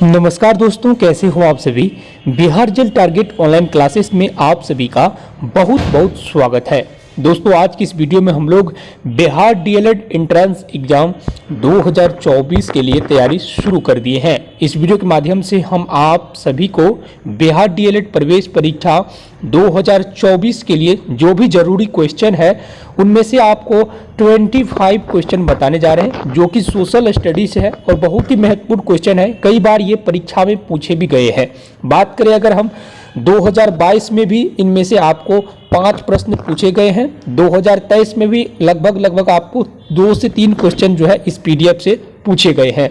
नमस्कार दोस्तों, कैसे हो आप सभी। Bihar jail target online classes में आप सभी का बहुत बहुत स्वागत है। दोस्तों, आज की इस वीडियो में हम लोग बिहार डीएलएड एंट्रेंस एग्जाम 2024 के लिए तैयारी शुरू कर दिए हैं। इस वीडियो के माध्यम से हम आप सभी को बिहार डीएलएड प्रवेश परीक्षा 2024 के लिए जो भी जरूरी क्वेश्चन है उनमें से आपको 25 क्वेश्चन बताने जा रहे हैं, जो कि सोशल स्टडीज है और बहुत ही महत्वपूर्ण क्वेश्चन है। कई बार ये परीक्षा में पूछे भी गए हैं। बात करें अगर हम 2022 में भी इनमें से आपको 5 प्रश्न पूछे गए हैं। 2023 में भी लगभग आपको 2 से 3 क्वेश्चन जो है इस पीडीएफ से पूछे गए हैं।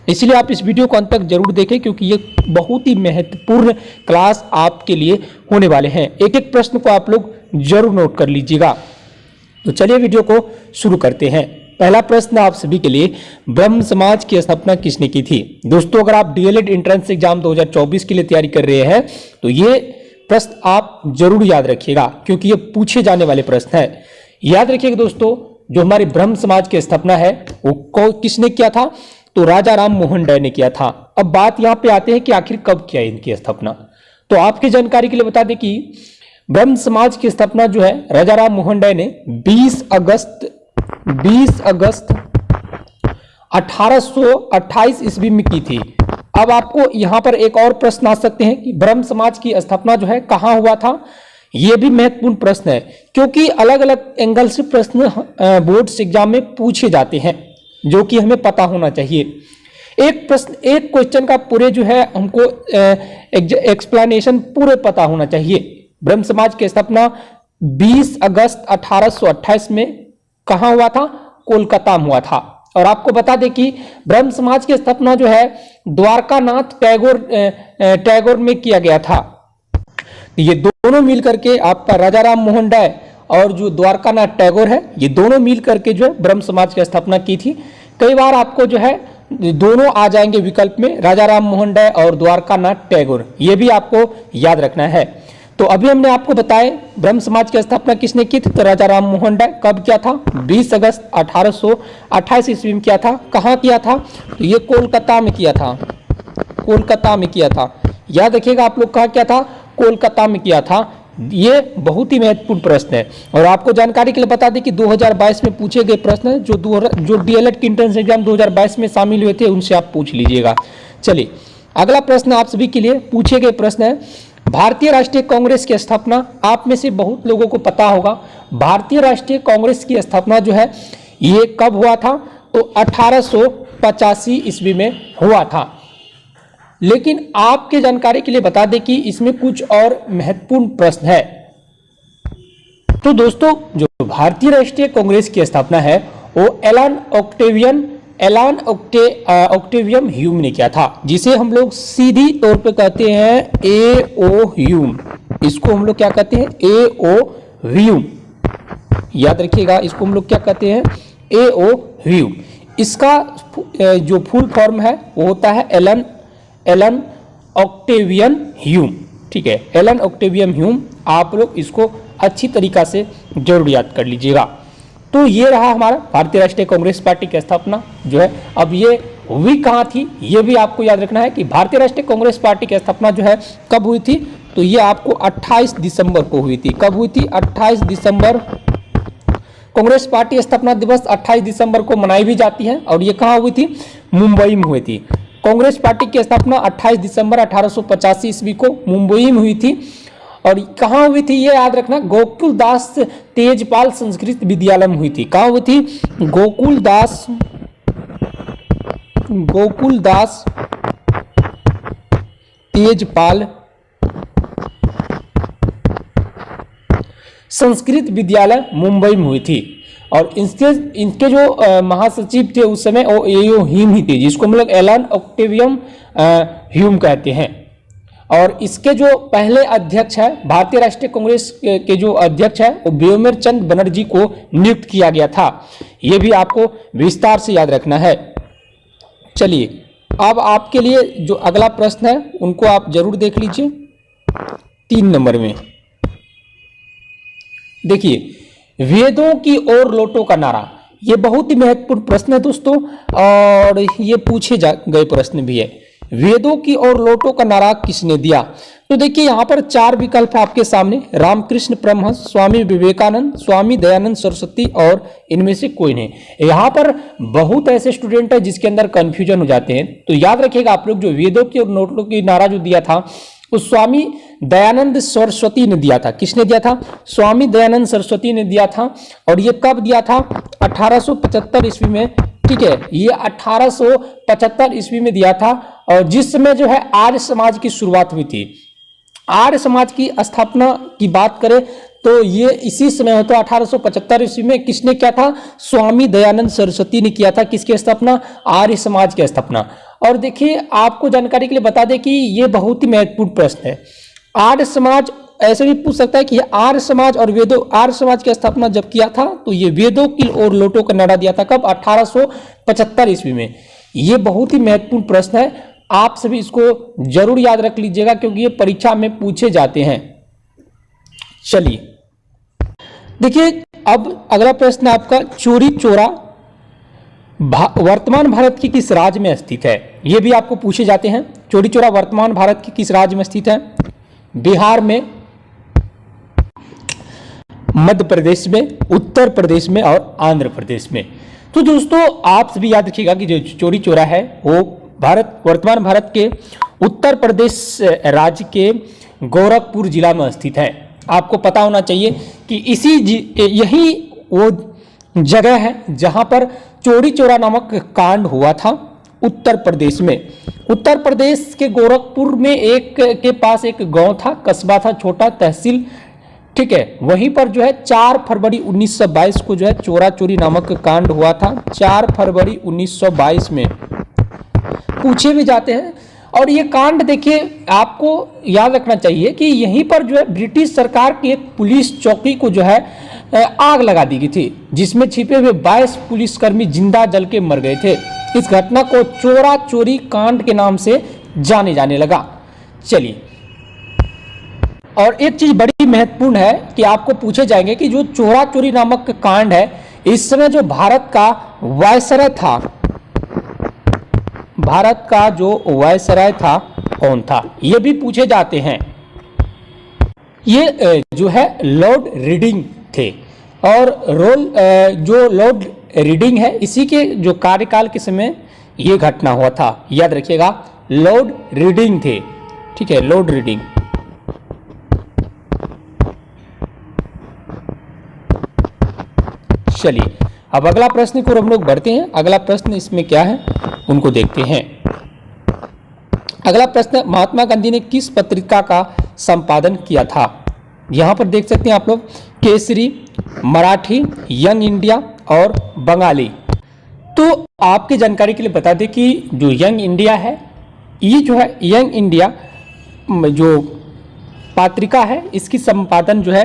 इसलिए आप इस वीडियो को अंत तक जरूर देखें, क्योंकि ये बहुत ही महत्वपूर्ण क्लास आपके लिए होने वाले हैं। एक एक प्रश्न को आप लोग जरूर नोट कर लीजिएगा। तो चलिए वीडियो को शुरू करते हैं। पहला प्रश्न आप सभी के लिए, ब्रह्म समाज की स्थापना किसने की थी। दोस्तों, अगर आप डीएलएड एंट्रेंस एग्जाम 2024 के लिए तैयारी कर रहे हैं तो ये प्रश्न आप जरूर याद रखिएगा, क्योंकि ये पूछे जाने वाले प्रश्न है। याद रखिएगा दोस्तों, जो हमारे ब्रह्म समाज की स्थापना है वो किसने किया था, तो राजा राम मोहन राय ने किया था। अब बात यहाँ पे आते हैं कि आखिर कब किया इनकी स्थापना। तो आपकी जानकारी के लिए बता दें कि ब्रह्म समाज की स्थापना जो है राजा राम मोहन राय ने 20 अगस्त 1828 ईस्वी में की थी। अब आपको यहां पर एक और प्रश्न आ सकते हैं कि ब्रह्म समाज की स्थापना जो है कहां हुआ था। यह भी महत्वपूर्ण प्रश्न है, क्योंकि अलग अलग एंगल से प्रश्न बोर्ड्स एग्जाम में पूछे जाते हैं, जो कि हमें पता होना चाहिए। एक क्वेश्चन का पूरे जो है हमको एक्सप्लेनेशन पूरे पता होना चाहिए। ब्रह्म समाज की स्थापना 20 अगस्त 1828 में कहां हुआ था, कोलकाता में हुआ था। और आपको बता दें कि ब्रह्म समाज की स्थापना जो है द्वारकानाथ टैगोर में किया गया था। ये दोनों मिलकर के आपका राजा राम मोहन राय और जो द्वारकानाथ टैगोर है, ये दोनों मिलकर के जो है ब्रह्म समाज की स्थापना की थी। कई बार आपको जो है दोनों आ जाएंगे विकल्प में, राजा राम मोहन राय और द्वारकानाथ टैगोर, ये भी आपको याद रखना है। तो अभी हमने आपको बताया ब्रह्म समाज की स्थापना किसने की थी, तो राजा राम मोहन राय। कब किया था, 20 अगस्त 1828 ईस्वी में किया था। कहाँ किया था, तो ये कोलकाता में किया था। कोलकाता में किया था, याद रखिएगा आप लोग, कहाँ किया था, कोलकाता में किया था। ये बहुत ही महत्वपूर्ण प्रश्न है। और आपको जानकारी के लिए बता दें कि 2022 में पूछे गए प्रश्न जो डीएलएड की एंट्रेंस एग्जाम 2022 में शामिल हुए थे, उनसे आप पूछ लीजिएगा। चलिए, अगला प्रश्न आप सभी के लिए पूछे गए प्रश्न है, भारतीय राष्ट्रीय कांग्रेस की स्थापना। आप में से बहुत लोगों को पता होगा भारतीय राष्ट्रीय कांग्रेस की स्थापना जो है ये कब हुआ था, तो 1885 ईस्वी में हुआ था। लेकिन आपके जानकारी के लिए बता दें कि इसमें कुछ और महत्वपूर्ण प्रश्न है। तो दोस्तों, जो भारतीय राष्ट्रीय कांग्रेस की स्थापना है वो एलन ऑक्टेवियम ह्यूम ने किया था, जिसे हम लोग सीधी तौर पे कहते हैं ए.ओ. ह्यूम। इसको हम लोग क्या कहते हैं, ए.ओ. ह्यूम। याद रखिएगा, इसको हम लोग क्या कहते हैं, ए.ओ. ह्यूम। इसका जो फुल फॉर्म है वो होता है एलन ऑक्टेवियन ह्यूम। ठीक है, एलन ऑक्टेवियम ह्यूम। आप लोग इसको अच्छी तरीका से जरूर याद कर लीजिएगा। तो ये रहा हमारा भारतीय राष्ट्रीय कांग्रेस पार्टी की स्थापना जो है। अब ये हुई कहाँ थी, ये भी आपको याद रखना है कि भारतीय राष्ट्रीय कांग्रेस पार्टी की स्थापना जो है कब हुई थी, तो ये आपको 28 दिसंबर को हुई थी। कब हुई थी, 28 दिसंबर। कांग्रेस पार्टी स्थापना दिवस 28 दिसंबर को मनाई भी जाती है। और ये कहाँ हुई थी, मुंबई में हुई थी। कांग्रेस पार्टी की स्थापना 28 दिसंबर 1885 ईस्वी को मुंबई में हुई थी। और कहाँ हुई थी ये याद रखना, गोकुलदास तेजपाल संस्कृत विद्यालय में हुई थी। कहाँ हुई थी, गोकुलदास तेजपाल संस्कृत विद्यालय मुंबई में हुई थी। और इनके जो महासचिव थे उस समय वो ए.ओ. ह्यूम ही थे, जिसको हम लोग एलन ऑक्टेवियम ह्यूम कहते हैं। और इसके जो पहले अध्यक्ष है, भारतीय राष्ट्रीय कांग्रेस के जो अध्यक्ष है वो व्योमेर चंद बनर्जी को नियुक्त किया गया था। यह भी आपको विस्तार से याद रखना है। चलिए, अब आपके लिए जो अगला प्रश्न है उनको आप जरूर देख लीजिए। 3 नंबर में देखिए, वेदों की ओर लौटो का नारा। ये बहुत ही महत्वपूर्ण प्रश्न है दोस्तों, और ये पूछे गए प्रश्न भी है। वेदों की ओर लौटो का नारा किसने दिया? तो देखिए यहाँ पर चार विकल्प है आपके सामने, रामकृष्ण परमहंस, स्वामी विवेकानंद, स्वामी दयानंद सरस्वती और इनमें से कोई नहीं। यहाँ पर बहुत ऐसे स्टूडेंट है जिसके अंदर कंफ्यूजन हो जाते हैं, तो याद रखिएगा आप लोग, जो वेदों की और लौटो की नारा जो दिया था वो स्वामी दयानंद सरस्वती ने दिया था। किसने दिया था? स्वामी दयानंद सरस्वती ने दिया था। और ये कब दिया था? 1875 ईस्वी में। ठीक है, ये 1875 ईस्वी में दिया था। और जिस समय जो है आर्य समाज की शुरुआत हुई थी, आर्य समाज की स्थापना की बात करें तो ये इसी समय होता 1875 ईस्वी में। किसने किया था? स्वामी दयानंद सरस्वती ने किया था। किसकी स्थापना? आर्य समाज की स्थापना। और देखिए आपको जानकारी के लिए बता दें कि ये बहुत ही महत्वपूर्ण प्रश्न है। आर्य समाज ऐसे भी पूछ सकता है कि आर्य समाज और वेदों, आर्य समाज की स्थापना जब किया था तो ये वेदों की ओर लौटो का नारा दिया था। कब? 1875 ईस्वी में। ये बहुत ही महत्वपूर्ण प्रश्न है, आप सभी इसको जरूर याद रख लीजिएगा क्योंकि ये परीक्षा में पूछे जाते हैं। चलिए देखिए, अब अगला प्रश्न आपका, चौरी चौरा वर्तमान भारत की किस राज्य में स्थित है? ये भी आपको पूछे जाते हैं। चौरी चौरा वर्तमान भारत की किस राज्य में स्थित है? बिहार में, मध्य प्रदेश में, उत्तर प्रदेश में और आंध्र प्रदेश में। तो दोस्तों आप सभी याद रखिएगा कि जो चौरी चौरा है वो वर्तमान भारत के उत्तर प्रदेश राज्य के गोरखपुर जिला में स्थित है। आपको पता होना चाहिए कि यही वो जगह है जहां पर चौरी चौरा नामक कांड हुआ था, उत्तर प्रदेश में। उत्तर प्रदेश के गोरखपुर में एक के पास एक गांव था, कस्बा था, छोटा तहसील। ठीक है, वहीं पर जो है 4 फरवरी 1922 को जो है चौरा चोरी नामक कांड हुआ था। 4 फरवरी 1922 में पूछे भी जाते हैं। और ये कांड देखिए आपको याद रखना चाहिए कि यहीं पर जो है ब्रिटिश सरकार की एक पुलिस चौकी को जो है आग लगा दी गई थी, जिसमें छिपे हुए 22 पुलिसकर्मी जिंदा जल के मर गए थे। इस घटना को चौरा चोरी कांड के नाम से जाने लगा। चलिए, और एक चीज बड़ी महत्वपूर्ण है कि आपको पूछे जाएंगे कि जो चौरा चोरी नामक कांड है, इस समय जो भारत का वायसराय था, भारत का जो वायसराय था कौन था? ये भी पूछे जाते हैं। ये जो है लॉर्ड रीडिंग थे। और जो लॉर्ड रीडिंग है, इसी के जो कार्यकाल के समय ये घटना हुआ था। याद रखिएगा, लॉर्ड रीडिंग थे। ठीक है, लॉर्ड रीडिंग। चलिए, अब अगला प्रश्न को हम लोग बढ़ते हैं। अगला प्रश्न इसमें क्या है उनको देखते हैं। अगला प्रश्न, महात्मा गांधी ने किस पत्रिका का संपादन किया था? यहां पर देख सकते हैं आप लोग, केसरी, मराठी, यंग इंडिया और बंगाली। तो आपकी जानकारी के लिए बता दें कि जो यंग इंडिया है, ये जो है यंग इंडिया जो पत्रिका है, इसकी संपादन जो है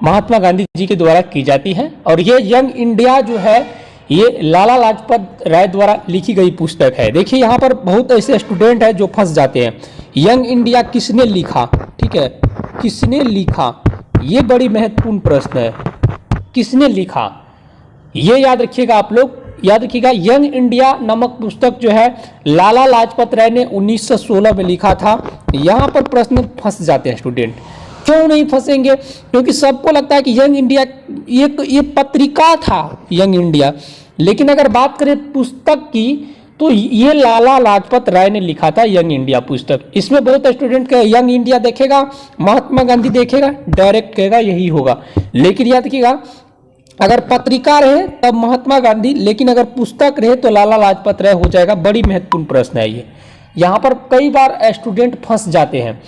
महात्मा गांधी जी के द्वारा की जाती है। और ये यंग इंडिया जो है ये लाला लाजपत राय द्वारा लिखी गई पुस्तक है। देखिए यहाँ पर बहुत ऐसे स्टूडेंट हैं जो फंस जाते हैं। यंग इंडिया किसने लिखा? ठीक है, किसने लिखा? ये बड़ी महत्वपूर्ण प्रश्न है, किसने लिखा? ये याद रखिएगा आप लोग, याद रखिएगा। यंग इंडिया नामक पुस्तक जो है लाला लाजपत राय ने 1916 में लिखा था। यहाँ पर प्रश्न फंस जाते हैं स्टूडेंट। क्यों नहीं फंसेंगे? क्योंकि सबको लगता है कि यंग इंडिया ये पत्रिका था, यंग इंडिया। लेकिन अगर बात करें पुस्तक की तो ये लाला लाजपत राय ने लिखा था यंग इंडिया पुस्तक। इसमें बहुत स्टूडेंट का यंग इंडिया देखेगा, महात्मा गांधी देखेगा, डायरेक्ट कहेगा यही होगा। लेकिन याद रखिएगा, अगर पत्रिका रहे तब महात्मा गांधी, लेकिन अगर पुस्तक रहे तो लाला लाजपत राय हो जाएगा। बड़ी महत्वपूर्ण प्रश्न है ये, यहाँ पर कई बार स्टूडेंट फंस जाते हैं,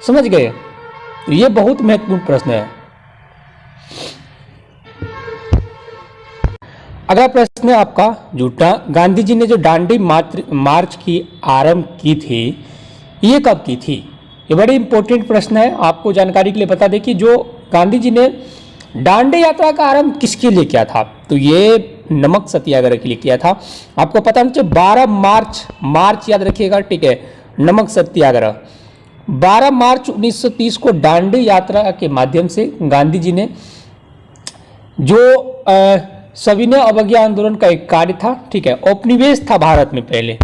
समझ गए? ये बहुत महत्वपूर्ण प्रश्न है। अगला प्रश्न है आपका, जो गांधी जी ने जो दांडी मार्च की आरंभ की थी, ये कब की थी? ये बड़ी इंपॉर्टेंट प्रश्न है। आपको जानकारी के लिए बता दें कि जो गांधी जी ने दांडी यात्रा का आरंभ किसके लिए किया था? तो ये नमक सत्याग्रह के लिए किया था। आपको पता नहीं, 12 मार्च याद रखिएगा, ठीक है, नमक सत्याग्रह। 12 मार्च 1930 को दांडी यात्रा के माध्यम से गांधी जी ने जो सविनय अवज्ञा आंदोलन का एक कार्य था, ठीक है, औपनिवेश था भारत में पहले,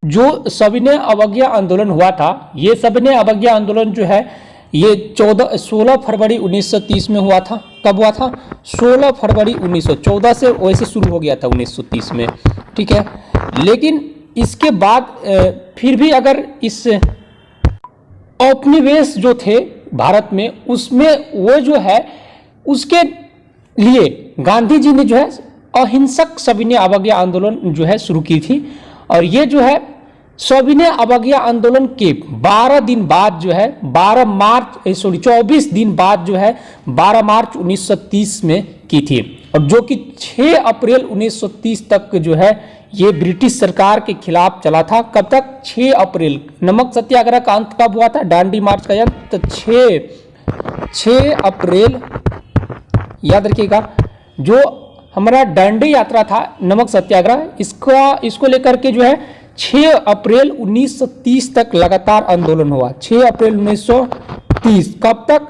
जो सविनय अवज्ञा आंदोलन हुआ था, ये सविनय अवज्ञा आंदोलन जो है ये 16 फरवरी 1930 में हुआ था। कब हुआ था? 16 फरवरी 1914 से वैसे शुरू हो गया था 1930 में, ठीक है। लेकिन इसके बाद फिर भी अगर इस औपनिवेश जो थे भारत में, उसमें वो जो है उसके लिए गांधी जी ने जो है अहिंसक सविनय अवज्ञा आंदोलन जो है शुरू की थी। और ये जो है सविनय अवज्ञा आंदोलन के 12 दिन बाद जो है 24 दिन बाद जो है 12 मार्च 1930 में की थी, और जो कि 6 अप्रैल 1930 तक जो है ये ब्रिटिश सरकार के खिलाफ चला था। कब तक? 6 अप्रैल। नमक सत्याग्रह का अंत कब हुआ था? दांडी मार्च का अंत तो 6 अप्रैल, याद रखिएगा। जो हमारा दांडी यात्रा था नमक सत्याग्रह, इसको लेकर के जो है 6 अप्रैल 1930 तक लगातार आंदोलन हुआ। 6 अप्रैल 1930 कब तक?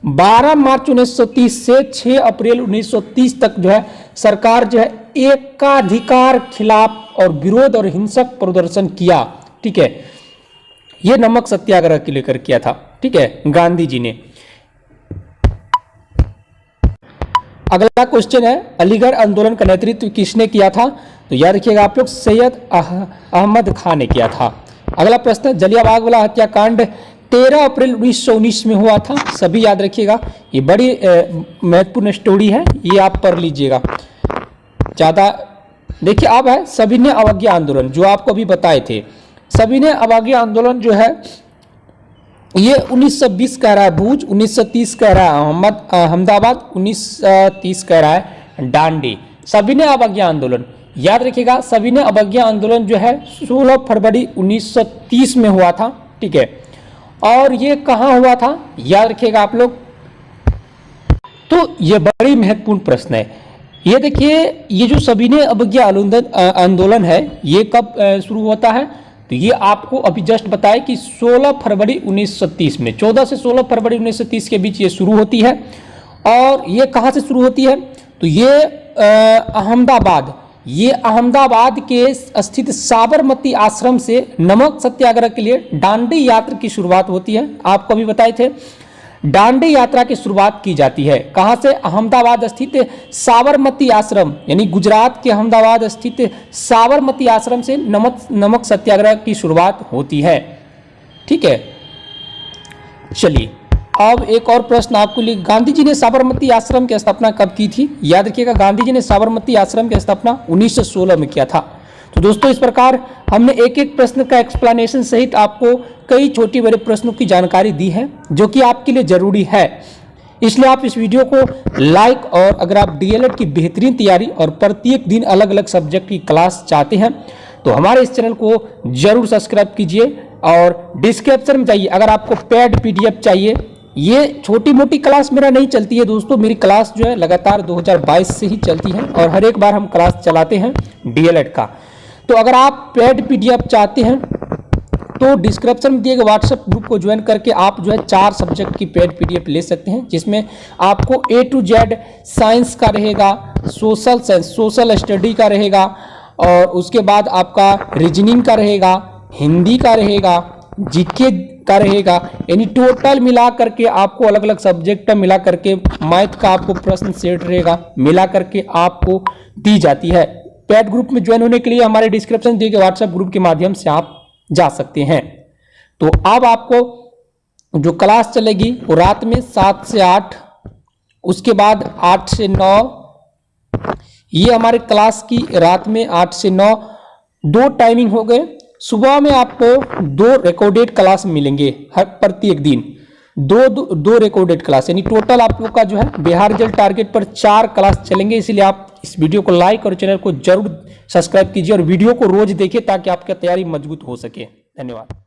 12 मार्च 1930 से 6 अप्रैल 1930 तक जो है सरकार जो है एकाधिकार खिलाफ और विरोध और हिंसक प्रदर्शन किया, ठीक है। यह नमक सत्याग्रह के लेकर किया था, ठीक है, गांधी जी ने। अगला क्वेश्चन है, अलीगढ़ आंदोलन का नेतृत्व किसने किया था? तो याद रखिएगा आप लोग, सैयद अहमद खान ने किया था। अगला प्रश्न, जलियांवाला बाग हत्याकांड 13 अप्रैल 1919 में हुआ था। सभी याद रखिएगा, ये बड़ी महत्वपूर्ण स्टोरी है, ये आप पढ़ लीजिएगा ज़्यादा। देखिए अब है सविनय अवज्ञा आंदोलन, जो आपको अभी बताए थे। सविनय अवज्ञा आंदोलन जो है ये 1920 कह रहा है भूज, 1930 कह रहा है अहमदाबाद, 1930 कह रहा है दांडी। सविनय अवज्ञा आंदोलन याद रखिएगा, सविनय अवज्ञा आंदोलन जो है 16 फरवरी 1930 में हुआ था, ठीक है। और ये कहाँ हुआ था याद रखिएगा आप लोग। तो ये बड़ी महत्वपूर्ण प्रश्न है। ये देखिए, ये जो सविनय अवज्ञा आंदोलन है ये कब शुरू होता है? तो ये आपको अभी जस्ट बताया कि 16 फरवरी 1930 में, 14 से 16 फरवरी 1930 के बीच ये शुरू होती है। और ये कहाँ से शुरू होती है? तो ये अहमदाबाद के स्थित साबरमती आश्रम से नमक सत्याग्रह के लिए दांडी यात्रा की शुरुआत होती है। आपको अभी बताए थे, दांडी यात्रा की शुरुआत की जाती है कहाँ से? अहमदाबाद स्थित साबरमती आश्रम, यानी गुजरात के अहमदाबाद स्थित साबरमती आश्रम से नमक सत्याग्रह की शुरुआत होती है, ठीक है। चलिए अब एक और प्रश्न आपको लिए, गांधी जी ने साबरमती आश्रम की स्थापना कब की थी? याद रखिएगा, गांधी जी ने साबरमती आश्रम की स्थापना 1916 में किया था। तो दोस्तों इस प्रकार हमने एक एक प्रश्न का एक्सप्लेनेशन सहित आपको कई छोटे बड़े प्रश्नों की जानकारी दी है, जो कि आपके लिए जरूरी है। इसलिए आप इस वीडियो को लाइक, और अगर आप डीएलएड की बेहतरीन तैयारी और प्रत्येक दिन अलग अलग सब्जेक्ट की क्लास चाहते हैं तो हमारे इस चैनल को जरूर सब्सक्राइब कीजिए। और डिस्क्रिप्शन में जाइए, अगर आपको पेड पीडीएफ चाहिए। ये छोटी मोटी क्लास मेरा नहीं चलती है दोस्तों, मेरी क्लास जो है लगातार 2022 से ही चलती है, और हर एक बार हम क्लास चलाते हैं डीएलएड का। तो अगर आप पेड पीडीएफ चाहते हैं तो डिस्क्रिप्शन में दिए गए व्हाट्सएप ग्रुप को ज्वाइन करके आप जो है 4 सब्जेक्ट की पेड पीडीएफ ले सकते हैं, जिसमें आपको A to Z साइंस का रहेगा, सोशल साइंस, सोशल स्टडी का रहेगा, और उसके बाद आपका रीजनिंग का रहेगा, हिंदी का रहेगा, जीके का रहेगा, यानी टोटल मिला करके आपको अलग अलग सब्जेक्ट मिला करके मैथ का आपको प्रश्न सेट रहेगा, मिला करके आपको दी जाती है। पेड ग्रुप में ज्वाइन होने के लिए हमारे डिस्क्रिप्शन दिए गए व्हाट्सएप ग्रुप के माध्यम से आप जा सकते हैं। तो अब आपको जो क्लास चलेगी वो रात में 7 से 8, उसके बाद 8 से 9, ये हमारे क्लास की रात में 8 से 9 2 टाइमिंग हो गए। सुबह में आपको 2 रिकॉर्डेड क्लास मिलेंगे हर प्रत्येक दिन, दो रिकॉर्डेड क्लास, यानी टोटल आप लोग का जो है बिहार रिजल्ट टारगेट पर 4 क्लास चलेंगे। इसलिए आप इस वीडियो को लाइक और चैनल को जरूर सब्सक्राइब कीजिए और वीडियो को रोज देखिए ताकि आपकी तैयारी मजबूत हो सके। धन्यवाद।